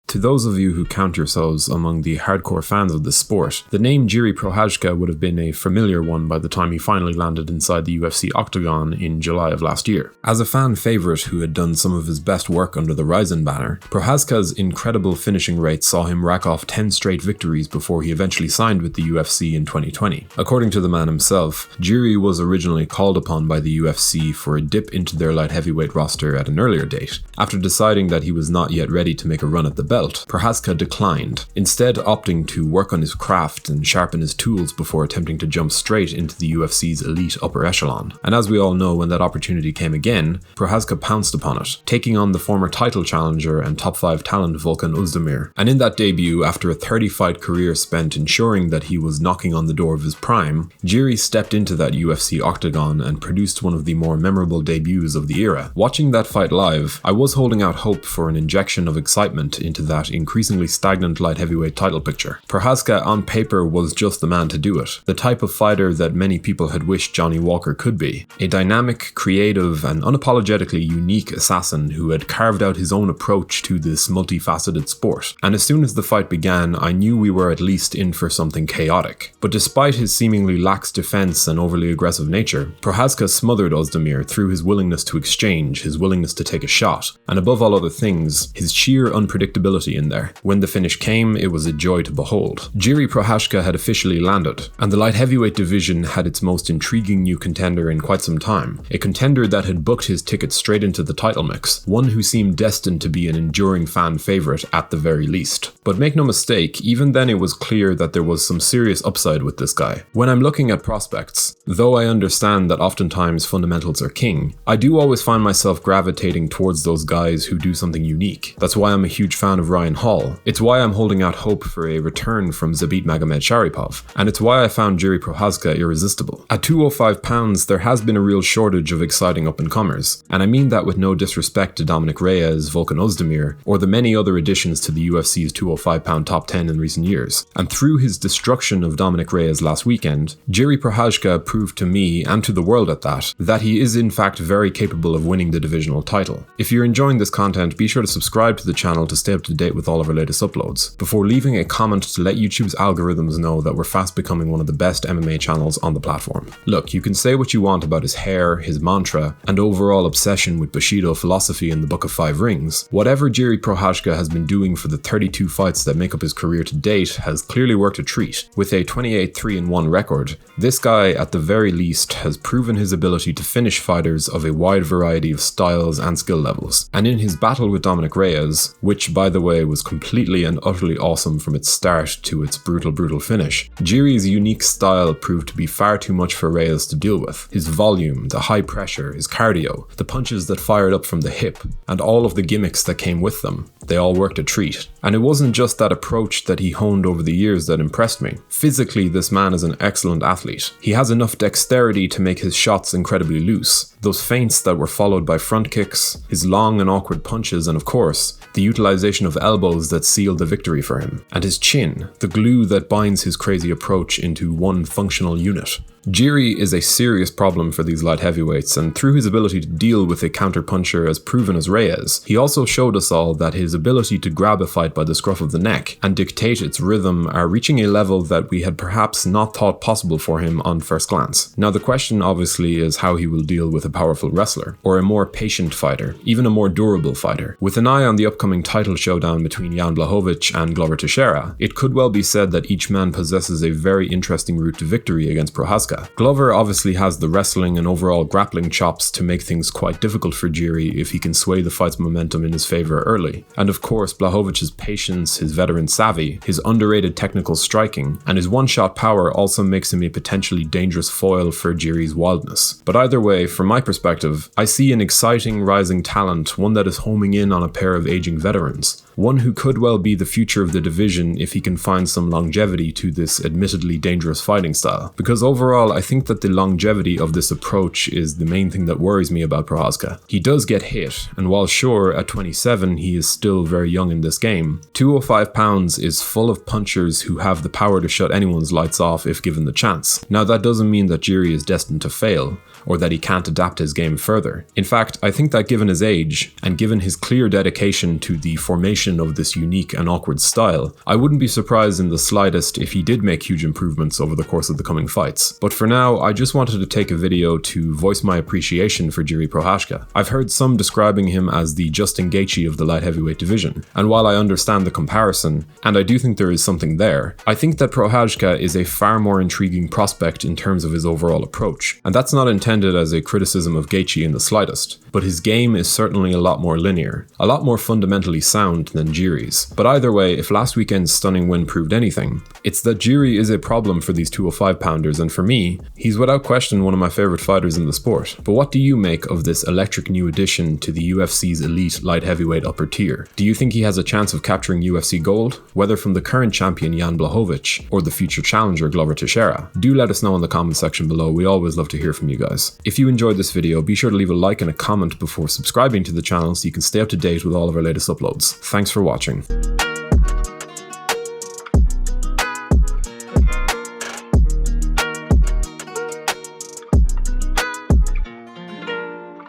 To those of you who count yourselves among the hardcore fans of this sport, the name Jiri Prochazka would have been a familiar one by the time he finally landed inside the UFC octagon in July of last year. As a fan favourite who had done some of his best work under the RIZIN banner, Prochazka's incredible finishing rate saw him rack off 10 straight victories before he eventually signed with the UFC in 2020. According to the man himself, Jiri was originally called upon by the UFC for a dip into their light heavyweight roster at an earlier date. After deciding that he was not yet ready to make a run at the belt, Prochazka declined, instead opting to work on his craft and sharpen his tools before attempting to jump straight into the UFC's elite upper echelon. And as we all know, when that opportunity came again, Prochazka pounced upon it, taking on the former title challenger and top 5 talent Volkan Ozdemir. And in that debut, after a 30-fight career spent ensuring that he was knocking on the door of his prime, Jiri stepped into that UFC octagon and produced one of the more memorable debuts of the era. Watching that fight live, I was holding out hope for an injection of excitement into that increasingly stagnant light heavyweight title picture. Prochazka on paper was just the man to do it, the type of fighter that many people had wished Johnny Walker could be, a dynamic, creative and unapologetically unique assassin who had carved out his own approach to this multifaceted sport. And as soon as the fight began, I knew we were at least in for something chaotic. But despite his seemingly lax defense and overly aggressive nature, Prochazka smothered Ozdemir through his willingness to exchange, his willingness to take a shot, and above all other things, his sheer unpredictability in there. When the finish came, it was a joy to behold. Jiri Prochazka had officially landed, and the light heavyweight division had its most intriguing new contender in quite some time, a contender that had booked his ticket straight into the title mix, one who seemed destined to be an enduring fan favourite at the very least. But make no mistake, even then it was clear that there was some serious upside with this guy. When I'm looking at prospects, though I understand that oftentimes fundamentals are king, I do always find myself gravitating towards those guys who do something unique. That's why I'm a huge fan of Ryan Hall. It's why I'm holding out hope for a return from Zabit Magomedsharipov, and it's why I found Jiri Prochazka irresistible. At 205 pounds, there has been a real shortage of exciting up-and-comers, and I mean that with no disrespect to Dominic Reyes, Volkan Ozdemir, or the many other additions to the UFC's 205-pound top 10 in recent years. And through his destruction of Dominic Reyes last weekend, Jiri Prochazka proved to me, and to the world at that he is in fact very capable of winning the divisional title. If you're enjoying this content, be sure to subscribe to the channel to stay up to date with all of our latest uploads, before leaving a comment to let YouTube's algorithms know that we're fast becoming one of the best MMA channels on the platform. Look, you can say what you want about his hair, his mantra, and overall obsession with Bushido philosophy in the Book of Five Rings. Whatever Jiri Prochazka has been doing for the 32 fights that make up his career to date has clearly worked a treat. With a 28-3-1 record, this guy at the very least has proven his ability to finish fighters of a wide variety of styles and skill levels. And in his battle with Dominic Reyes, which by the way was completely and utterly awesome from its start to its brutal finish, Jiri's unique style proved to be far too much for Reyes to deal with. His volume, the high pressure, his cardio, the punches that fired up from the hip, and all of the gimmicks that came with them, they all worked a treat. And it wasn't just that approach that he honed over the years that impressed me. Physically, this man is an excellent athlete. He has enough dexterity to make his shots incredibly loose, those feints that were followed by front kicks, his long and awkward punches, and of course, the utilization of elbows that sealed the victory for him, and his chin, the glue that binds his crazy approach into one functional unit. Jiri is a serious problem for these light heavyweights, and through his ability to deal with a counterpuncher as proven as Reyes, he also showed us all that his ability to grab a fight by the scruff of the neck and dictate its rhythm are reaching a level that we had perhaps not thought possible for him on first glance. Now the question obviously is how he will deal with a powerful wrestler, or a more patient fighter, even a more durable fighter. With an eye on the upcoming title showdown between Jan Blachowicz and Glover Teixeira, it could well be said that each man possesses a very interesting route to victory against Prochazka. Glover obviously has the wrestling and overall grappling chops to make things quite difficult for Jiri if he can sway the fight's momentum in his favour early. And of course, Blachowicz's patience, his veteran savvy, his underrated technical striking, and his one-shot power also makes him a potentially dangerous foil for Jiri's wildness. But either way, from my perspective, I see an exciting rising talent, one that is homing in on a pair of aging veterans. One who could well be the future of the division if he can find some longevity to this admittedly dangerous fighting style. Because overall, I think that the longevity of this approach is the main thing that worries me about Prochazka. He does get hit, and while sure, at 27 he is still very young in this game, 205 pounds is full of punchers who have the power to shut anyone's lights off if given the chance. Now that doesn't mean that Jiri is destined to fail, or that he can't adapt his game further. In fact, I think that given his age, and given his clear dedication to the formation of this unique and awkward style, I wouldn't be surprised in the slightest if he did make huge improvements over the course of the coming fights. But for now, I just wanted to take a video to voice my appreciation for Jiri Prochazka. I've heard some describing him as the Justin Gaethje of the light heavyweight division, and while I understand the comparison, and I do think there is something there, I think that Prochazka is a far more intriguing prospect in terms of his overall approach. And that's not intended as a criticism of Gaethje in the slightest, but his game is certainly a lot more linear, a lot more fundamentally sound than Jiri's. But either way, if last weekend's stunning win proved anything, it's that Jiri is a problem for these 205-pounders, and for me, he's without question one of my favourite fighters in the sport. But what do you make of this electric new addition to the UFC's elite light heavyweight upper tier? Do you think he has a chance of capturing UFC gold, whether from the current champion Jan Blachowicz or the future challenger Glover Teixeira? Do let us know in the comment section below, we always love to hear from you guys. If you enjoyed this video, be sure to leave a like and a comment before subscribing to the channel so you can stay up to date with all of our latest uploads. Thanks for watching.